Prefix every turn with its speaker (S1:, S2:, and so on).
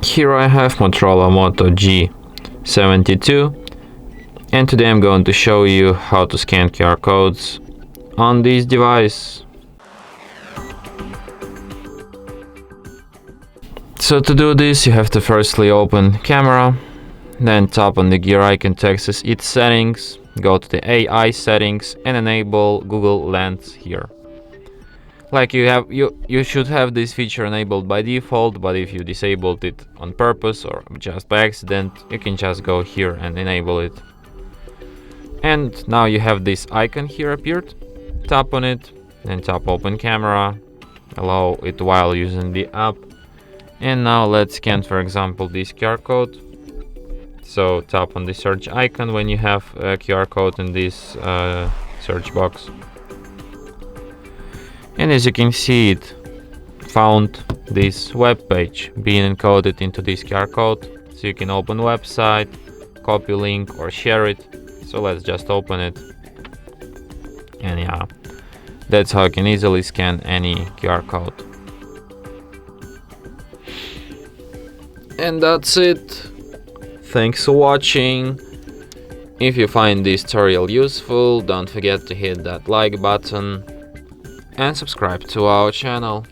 S1: Here I have Motorola Moto G72, and today I'm going to show you how to scan QR codes on this device. So to do this, you have to firstly open camera, then tap on the gear icon to access its settings, go to the AI settings and enable Google Lens here. Like you should have this feature enabled by default, but if you disabled it on purpose or just by accident, you can just go here and enable it. And now you have this icon here appeared. Tap on it, then tap open camera, allow it while using the app. And now let's scan, for example, this QR code. So tap on the search icon when you have a QR code in this search box. And as you can see, it found this web page being encoded into this QR code. So you can open website, copy link or share it. So let's just open it. And yeah, that's how you can easily scan any QR code. And that's it. Thanks for watching. If you find this tutorial useful, don't forget to hit that like button and subscribe to our channel.